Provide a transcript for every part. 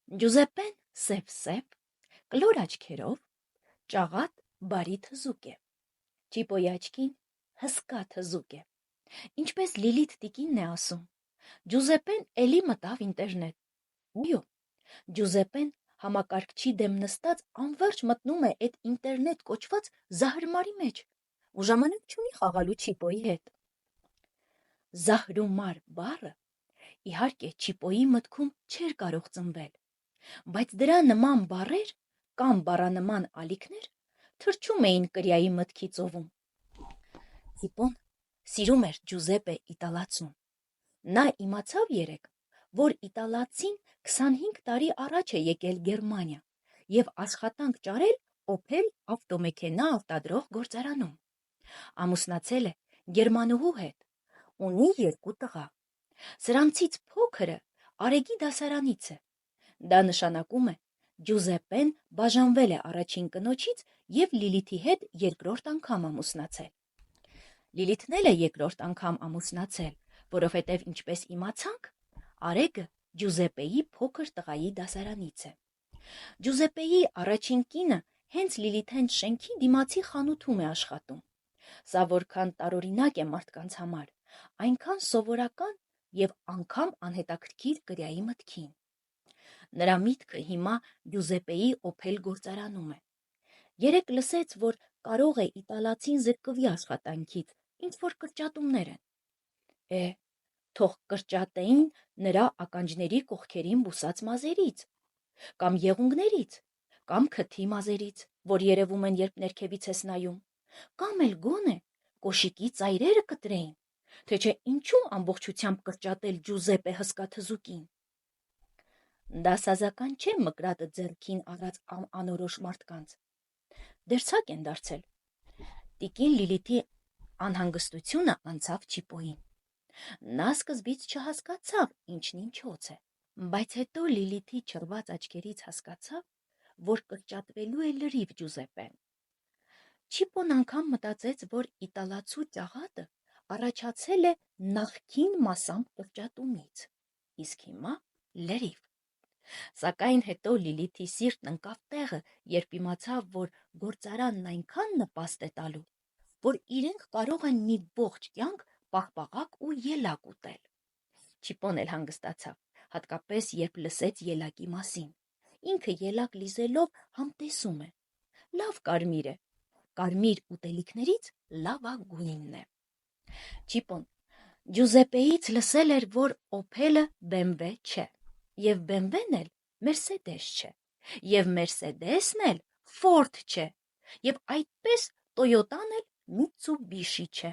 Ջուզեպպեն սև-սև, կլոր աչքերով, ճաղատ բարի թզուկ է, Ճիպոյի աչքին հսկա թզուկ է, ինչպես Լիլիթ տիկինն է ասում, Ջուզեպպեն էլի մտավ ինտերնետ, այո, Ջուզեպպեն համակարգչի դեմ նստած անվերջ մտնում է այդ ինտերնետ կոչված զահրմարի մեջ ու ժամանակ չունի խաղալու Ճիպոյի հետ։ Զահրումար բառը իհարկե Ճիպոյի մտքում չէր կարող ծնվել, բայց դրա նման բառեր կամ բառանման ալիքներ թռչում էին կրիայի մտքի ծովում։ Ճիպոն սիրում էր Ջուզեպպե իտալացուն։ Նա իմացավ երեկ, որ իտալացին 25 տարի առաջ է եկել Գերմանիա և աշխատանք ճարել Օփել ավտոմեքենա արտադրող գործարանում։ Ամուսնացել է գերմանուհու հետ, ունի 2 տղա։ Սրանցից փոքրը Արեգի դասարանից է։ Դա նշանակում է Ջուզեպպեն բաժանվել է առաջին կնոջից և Լիլիթի հետ երկրորդ անգամ ամուսնացել։ Լիլիթն էլ է երկրորդ անգամ ամուսնացել, որովհետև ինչպես իմացանք, Արեգը Ջուզեպպեի փոքր տղայի դասարանից է։ Ջուզեպպեի առաջին կինը հենց Լիլիթեն շենքի դիմացի խանութում է աշխատում։ Սա որքան տարօրինակ է մարդկանց համար, այնքան սովորական և անգամ անհետաքրքիր կրիայի մտքին։ Նրա միտքը հիմա Ջուզեպպեի Օփել գործարանում է։ Երեկ լսեց, որ կարող է իտալացին զրկվի աշխատանքից, ինչ-որ կրճատումներ են։ Թող կրճատեին նրա ականջների կողքերին բուսած մազերից, կամ եղունգներից, կամ քթի մազերից, որ երևում են, երբ ներքևից ես նայում, կամ էլ գոնե կոշիկի ծայրերը կտրեին, թե չէ ինչու ամբողջությամբ կրճատել Ջուզեպպե հսկա թզուկին։ Դասազական չէ մկրատը ձեռքին առած անորոշ մարդկանց։ Դերձակ են դարձել։ Տիկին Լիլիթի անհանգստությունը անցավ Ճիպոյին։ Նա սկզբից չհասկացավ ինչն ինչոց է, բայց հետո Լիլիթի չռված աչքերից հասկացավ, որ կրճատվելու է լրիվ Ջուզեպպեն։ Ճիպոն անգամ մտածեց, որ իտալացու ճաղատը առաջացել է նախկին մասամբ կրճատումից, իսկ հիմա լրիվ։ Սակայն հետո Լիլիթի սիրտն ընկավ տեղը, երբ իմացավ, որ գործարանն այնքան նպաստ է տալու, որ իրենք կարող են մի ողջ կյանք պաղպաղակ ու ելակ ուտել։ Ճիպոն էլ հանգստացավ, հատկապես երբ լսեց ելակի մասին։ Ինքը ելակ լիզելով համտեսում է։ Լավ կարմիր է, կարմիր ուտելիքներից լավագույնն է։ Ճիպոն Ջուզեպպեից լսել էր, որ Օփելը BMW չէ, և BMW-ն էլ Մերսեդես չէ, և Մերսեդեսն էլ Ֆորդ չէ, և այդպես Տոյոտան էլ Միցուբիշի չէ։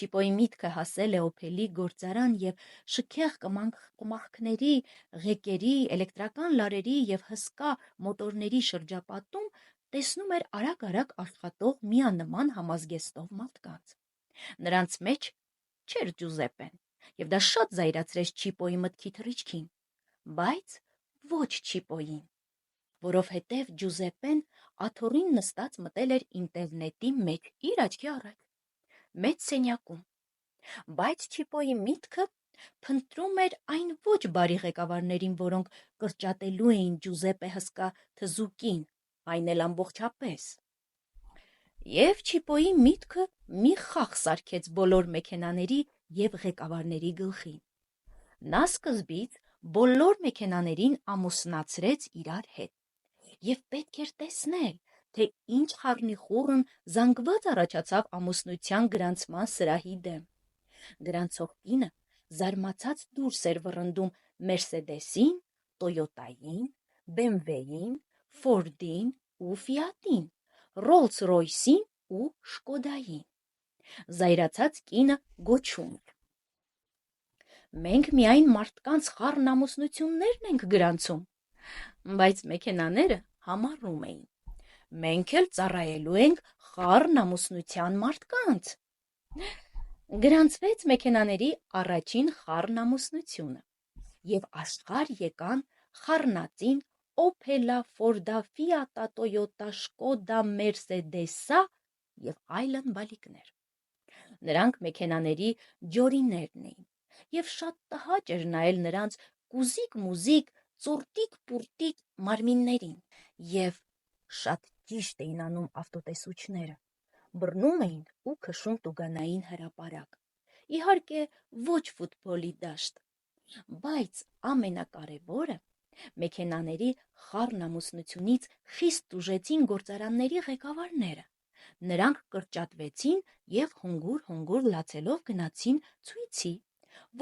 Ճիպոյի միտքը հասել է Օփելի գործարան և շքեղ կմախքների, ղեկերի, էլեկտրական լարերի և հսկա մոտորների շրջապատում տեսնում էր արագ-արագ աշխատող միանման համազգեստով մարդկանց։ Նրանց մեջ չէր Ջուզեպպեն, և դա շատ զայրացրեց Ճիպոյի մտքի թռիչքին, բայց ոչ Ճիպոյին, որովհետև Ջուզեպպեն աթոռին նստած մտել էր ինտերնետի մեջ իր աչքի առաջ, մեծ սենյակում, բայց Ճիպոյի միտքը փնտրում էր այն ոչ բարի ղեկավարներին, որոնք կրճատելու էին Ջուզեպպե հսկա թզուկին, այն էլ ամբողջապես։ Եվ Ճիպոյի միտքը մի խաղ սարքեց բոլոր մեքենաների և ղեկավարների գլխին։ Նա սկզբից բոլոր մեքենաներին ամուսնացրեց իրար հետ, և պետք էր տեսնել, թե ինչ խառնիխուռն զանգված առաջացավ ամուսնության գրանցման սրահի դեմ։ Գրանցող կինը զարմացած դուրս էր վռնդում Մերսեդեսին, Տոյոտային, BMW-ին, Ֆորդին ու Ֆիատին, Ռոլլս Ռոյսին ու Շկոդային։ Զայրացած կինը գոչում էր. «Մենք միայն մարդկանց խառն ամուսնություններն ենք գրանցում», բայց մեքենաները համառում էին. «Մենք էլ ծառայելու ենք խառն ամուսնության մարդկանց»։ Գրանցվեց մեքենաների առաջին խառն ամուսնությունը, և աշխարհ եկան խառնածին Օփելա, Ֆորդա, Ֆիատա, Տոյոտա, Շկոդա, Մերսեդեսա և այլն բալիկներ։ Նրանք մեքենաների ջորիներն էին, և շատ տհաճ էր նայել նրանց կուզիկ-մուզիկ ծուրտիկ-պուրտիկ մարմիններին և շատ ճիշտ էին անում ավտոտեսուչները, բռնում էին ու քշում տուգանային հրապարակ, իհարկե ոչ ֆուտբոլի դաշտ, բայց ամենակարևորը մեքենաների խառն ամուսնությունից խիստ տուժեցին գործարանների ղեկավարները, նրանք կրճատվեցին և հունգուր լացելով գնացին ցույցի,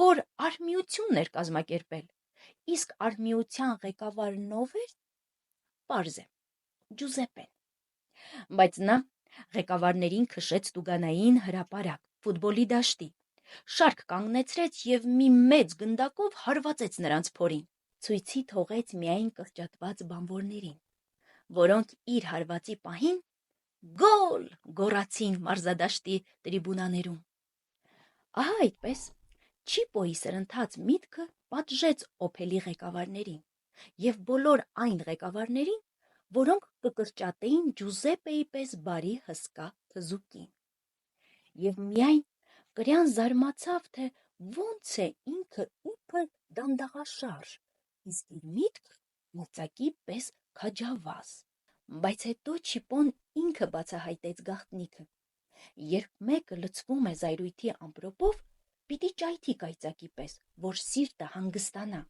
որ արհմիությունն էր կազմակերպել, իսկ արհմիության ղեկավարն ով էր, պարզ է, Ջուզեպպեն, բայց նա ղեկավարներին քշեց տուգանային հրապարակ, ֆուտբոլի դաշտի, շարք կանգնեցրեց և մի մեծ գնդակով հարվածեց նրանց փորին, ցույցի թողեց միայն կրճատված բանվորներին, որոնք իր հարվածի պահին «Գոլ» գոռացին մարզադաշտի տրիբունաներում։ Ահա այդպես Չիպոյի սրընթաց միտքը պատժեց Օփելի ղեկավարներին և բոլոր այն ղեկավարներին, որոնք կկրճատեին Ջուզեպպեի պես բարի հսկա թզուկին։ Եվ միայն կրյան զարմացավ, թե ոնց է ինքը իբր դանդաղաշարժ, իսկ իր միտքը մրցակի պես քաջավազ։ Բայց հետո Չիպոն ինքը բացահայտեց գաղտնիքը. երբ մեկը լցվում է զայրույթի ամպրոպով, պիտի ճայթի կայծակի պես, որ սիրտը հանգստանա,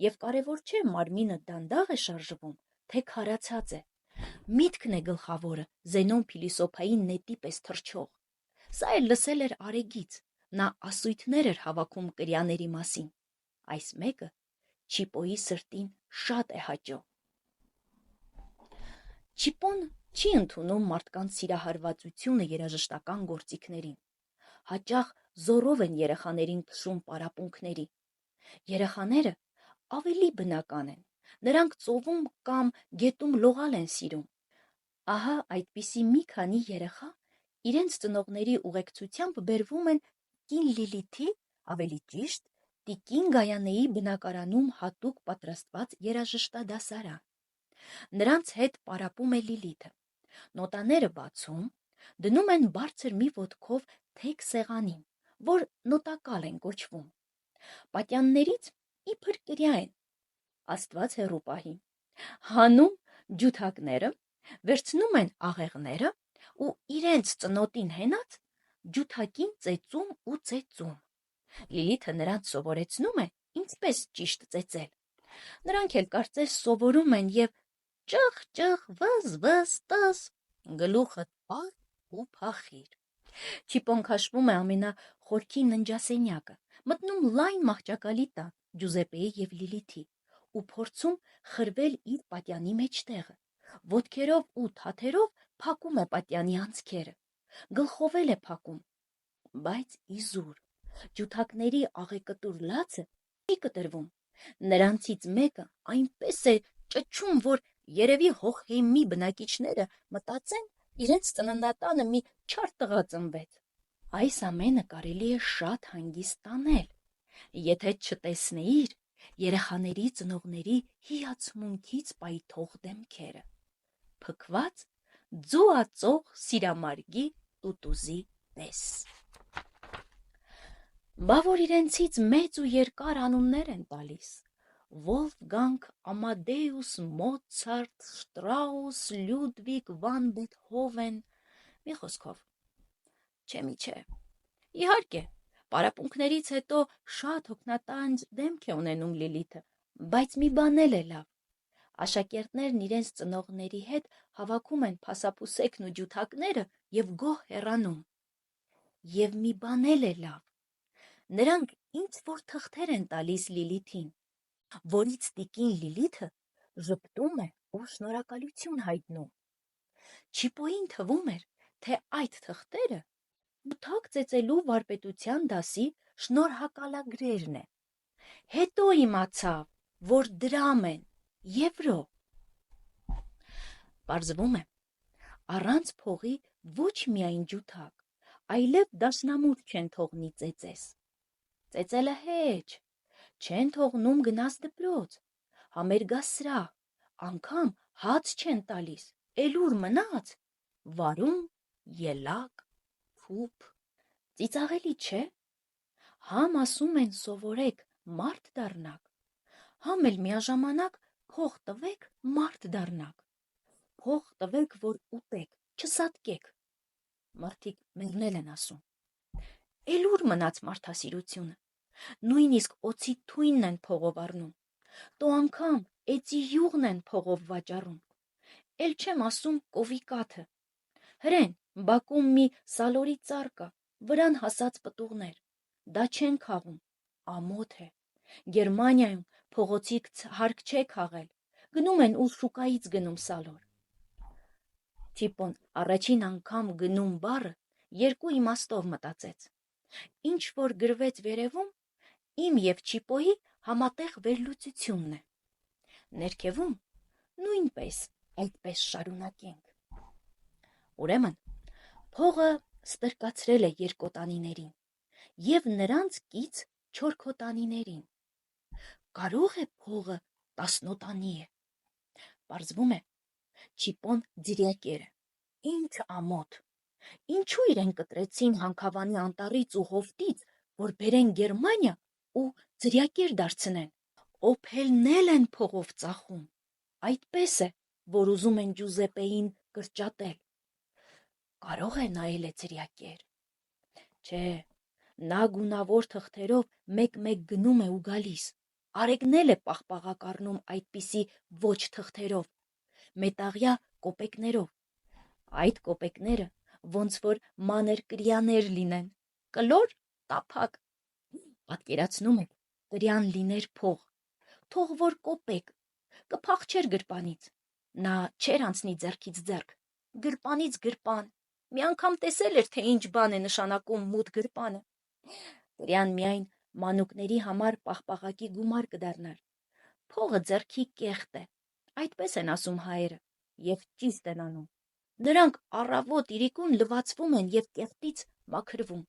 և կարևոր չէ մարմինը դանդաղ է շարժվում, թե քարացած է, միտքն է գլխավորը Զենոն փիլիսոփայի նետի պես թռչող, սա էլ լսել էր Արեգից, նա ասույթներ էր հավաքում կրյաների մասին, այս մեկը Չիպոյի սրտին շատ է հաճո։ Չիպոն չի ընդունում մարդկանց սիրահարվածությունը երաժշտական գործիքներին, հաճախ զոռով են երեխաներին քշում պարապմունքների, երեխաները ավելի բնական են, նրանք ծովում կամ գետում լողալ են սիրում, ահա այդպիսի մի քանի երեխա իրենց ծնողների ուղեկցությամբ բերվում են տիկին Լիլիթի, ավելի ճիշտ, տիկին Գայանեի բնակարանում հատուկ պատրաստված երաժշտադասարան։ Նրանց հետ պարապում է Լիլիթը, նոտաները բացում, դնում են բարձր մի ոտքով թեք սեղանին, որ նոտակալ են կոչվում, պատյաններից իբր կրյա են, Աստված հեռու պահի, հանում ջութակները, վերցնում են աղեղները ու իրենց ծնոտին հենած ջութակին ծեծում ու ծեծում։ Լիլիթը նրանց սովորեցնում է ինչպես ճիշտ ծեծել։ Նրանք էլ կարծես սովորում են և ճղ, վզ, տս, գլուխդ պար ու փախիր։ Չիպոն քաշվում է ամենախորքի ննջասենյակը, մտնում լայն մահճակալի տակ Ջուզեպպեի և Լիլիթի ու փորձում խրվել իր պատյանի մեջտեղը, ոտքերով ու թաթերով փակում է պատյանի անցքերը, գլխով էլ է փակում, բայց իզուր, ջութակների աղեկտուր լացը չի կտրվում, նրանցից մեկը այնպես է ճչում, որ երևի Հոխհեյմի բնակիչները մտածեն իրենց ծննդատանը մի չար տղա ծնվեց։ Այս ամենը կարելի է շատ հանգիստ տանել, եթե չտեսնեիր երեխաների ծնողների հիացմունքից պայթող դեմքերը, փքված ձուածող սիրամարգի տուտուզի պես։ Բա որ իրենցից մեծ ու երկար անուններ են տալիս. Վոլֆգանգ Ամադեուս Մոցարտ, Շտրաուս, Լյուդվիգ վան Բեթհովեն, մի խոսքով, չէ։ Իհարկե, պարապմունքներից հետո շատ հոգնատանջ դեմք է ունենում Լիլիթը, բայց մի բան էլ է լավ. աշակերտներն իրենց ծնողների հետ հավաքում են փասափուսեքն ու ջութակները և գոհ հեռանում։ Եվ մի բան էլ է լավ. նրանք ինչ-որ թղթեր են տալիս Լիլիթին, որից տիկին Լիլիթը ժպտում է ու շնորհակալություն հայտնում։ Չիպոյին թվում էր, թե այդ թղթերը ջութակ ծեծելու վարպետության դասի շնորհակալագրերն են։ Հետո իմացավ, որ դրամ են, եվրո։ Պարզվում է, առանց փողի ոչ միայն ջութակ, այլև դաշնամուր չեն թողնի ծեծես։ Ծեծելը հեչ, չեն թողնում գնաս դպրոց, համերգասրահ, անգամ հաց չեն տալիս, էլուր մնաց, վարում, ելակ, փուփ, ծիծաղելի չէ, համ ասում են սովորեք մարդ դառնաք, համ էլ միաժամանակ փող տվեք, մարդ դառնաք, փող տվեք, որ ուտեք, չսատկեք։ Մարդիկ մեռնել են ասում։ Էլ ուր մնաց մարդասիրությունը, նույնիսկ օձի թույնն են փողով առնում, տո անգամ էծի յուղն են փողով վաճառում, էլ չեմ ասում կովի կաթը։ Հրեն, Բաքում մի սալորի ծառ կա, վրան հասած պտուղներ, դա չեն քաղում, ամոթ է, Գերմանիայում փողոցի հարկ չէ քաղել, գնում են ու շուկայից գնում սալոր։ Տիպոն առաջին անգամ գնում բառը երկու իմաստով մտածեց, ինչ որ գրվեց վերևում, իմ և Չիպոյի համատեղ վերլուծությունն է, ներքևում նույնպես այդպես շարունակենք։ Ուրեմն, փողը ստրկացրել է երկոտանիներին և նրանց կից չորքոտանիներին։ Կարող է փողը տասնոտանի է։ Պարզվում է, Չիպոն ձիրակեր է։ Ինչ ամոթ, ինչու իրեն կտրեցին Հանքավանի անտառից ու հովտից, որ բերեն Գերմանիա ու ձրիակեր դարձնեն, օփելնել են փողով ծախում, այդպես է, որ ուզում են Ջուզեպեին կրճատել։ Կարող է նայել է ձրիակեր։ Չէ, նա գունավոր թղթերով մեկ-մեկ գնում է ու գալիս, արեգնել է պաղպաղակ առնում այդպիսի ոչ թղթերով, մետաղյա կոպեկներով, այդ կոպեկները ոնց որ մանր կրյաներ լինեն, կլոր տափակ, պատկերացնում եք, կրյան լիներ փող, թող որ կոպեկ, կփախչեր գրպանից, նա չեր անցնի ձեռքից ձեռք, գրպանից գրպան, մի անգամ տեսել էր, թե ինչ բան է նշանակում մութ գրպանը, կրյան միայն մանուկների համար պաղպաղակի գումար կդառնար, փողը ձեռքի կեղտ է, այդպես են ասում հայերը, և ճիշտ են անում, նրանք առավոտ իրիկուն լվացվում են և կեղտից մաքրվում։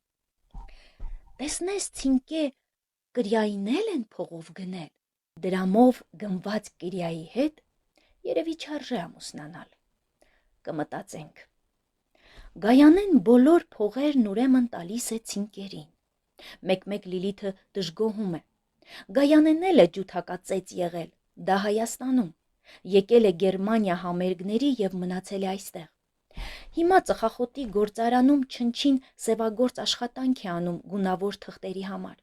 Տեսնես ցինկե կրյայինել են փողով գնել, դրամով գնված կրյայի հետ երևի չարժե ամուսնանալ, կմտածենք։ Գայանեն բոլոր փողերն ուրեմն տալիս է ցինկերին, մեկ-մեկ Լիլիթը դժգոհում է, Գայանեն էլ է ջութակածեց եղել, դա Հայաստանում, եկել է Գերմանիա համերգների և մնացել է այստեղ։ Հիմա ծխախոտի գործարանում չնչին սևագործ աշխատանք է անում գունավոր թղթերի համար,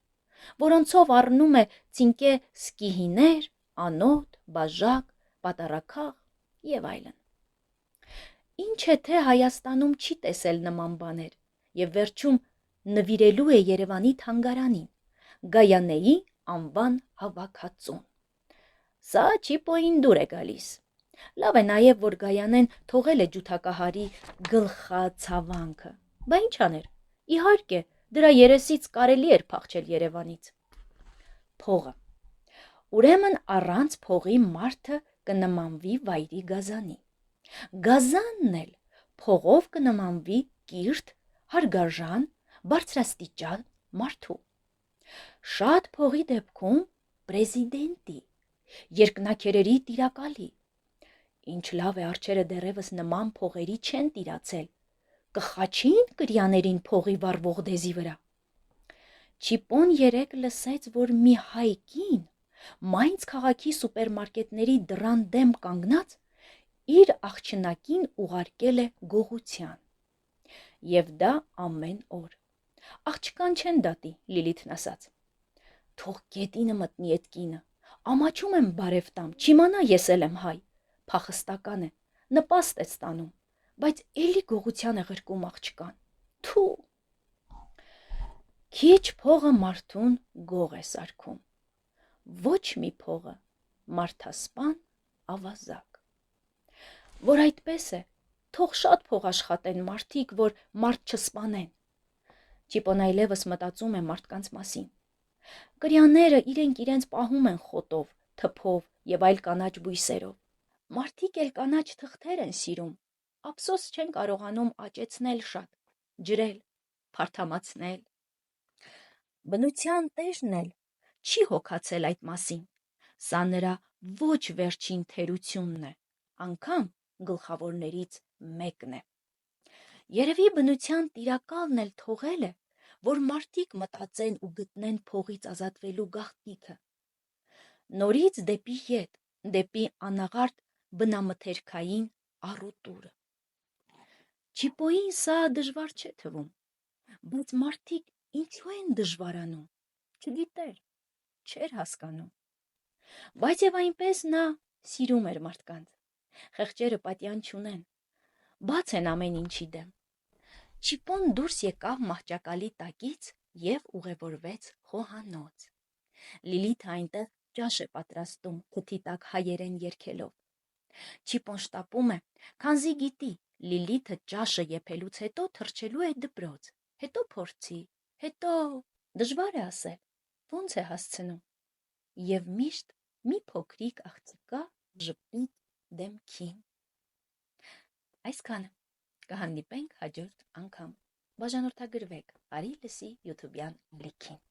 որոնցով առնում է ցինկե սկիհիներ, անոթ, բաժակ, պատառաքաղ և այլն։ Ինչ է թե Հայաստանում չի տեսել նման բաներ և վերջում նվիրելու է Երևանի թանգարանին, Գայանեի անվան հավաքածուն։ Սա Չիպոյին դուր է գալիս։ Լավ է նաև, որ Գայանեն թողել է ջութակահարի գլխացավանքը, բա ինչ աներ, իհարկե, դրա երեսից կարելի էր փախչել Երևանից։ Փողը։ Ուրեմն առանց փողի մարդը կնմանվի վայրի գազանի, գազանն էլ փողով կնմանվի կիրթ, հարգարժան, բարձրաստիճան մարդու, շատ փողի դեպքում պրեզիդենտի, երկնաքերերի տիրակալի, ինչ լավ է արջերը դեռևս նման փողերի չեն տիրացել, կխաչին կրյաներին փողի վառվող դեզի վրա։ Չիպոն երեկ լսեց, որ մի հայ կին Մայնց քաղաքի սուպերմարկետների դռան դեմ կանգնած իր աղջնակին ուղարկել է գողության։ Եվ դա ամեն օր։ Աղջկան չեն դատի, Լիլիթն ասաց։ Թող գետինը մտնի էդ կինը, ամաչում եմ բարև տամ, չիմանա ես էլ եմ հայ, փախստական է, նպաստ է ստանում, բայց էլի գողության է ղրկում աղջկան, թու։ Քիչ փողը մարդուն գող է սարքում, ոչ մի փողը մարդասպան ավազակ։ Որ այդպես է, թող շատ փող աշխատեն մարդիկ, որ մարդ չսպանեն։ Չիպոն այլևս մտածում է մարդկանց մասին։ Կրյաները իրենք պահում են խոտով, թփով և այլ կանաչ բույսերով։ Մարդիկ էլ կանաչ թղթեր են սիրում, ափսոս չեն կարողանում աճեցնել շատ, ջրել, փարթամացնել։ Բնության տերն էլ չի հոգացել այդ մասին, սա նրա ոչ վերջին թերությունն է, անգամ գլխավորներից մեկն է։ Երևի բնության տիրակալն էլ թողել է, որ մարդիկ մտածեն ու գտնեն փողից ազատվելու գաղտնիքը։ նորից դեպի ետ, դեպի անաղարտ բնամթերքային առուտուրը։ Չիպոյին սա դժվար չէ թվում, բայց մարդիկ ինչու են դժվարանում, չգիտեր, չէր հասկանում։ Բայց եւ այնպես նա սիրում էր մարդկանց, խեղճերը պատյան չունեն, բաց են ամեն ինչի դեմ։ Չիպոն դուրս եկավ մահճակալի տակից եւ ուղևորվեց խոհանոց։ Լիլիթը այնտեղ ճաշ է պատրաստում, թթի տակ հայերեն երգելով։ Չիպոն շտապում է, քանզի գիտի, Լիլիթը ճաշը եփելուց հետո թռչելու է դպրոց, հետո փորձի, հետո դժվար է ասել, ոնց է հասցնում։ Եվ միշտ մի փոքրիկ աղջկա ժպիտ դեմքին։ Այսքանը, կհանդիպենք հաջորդ անգամ։ Բաժանորդագրվեք Արի լսի YouTube-յան ալիքին։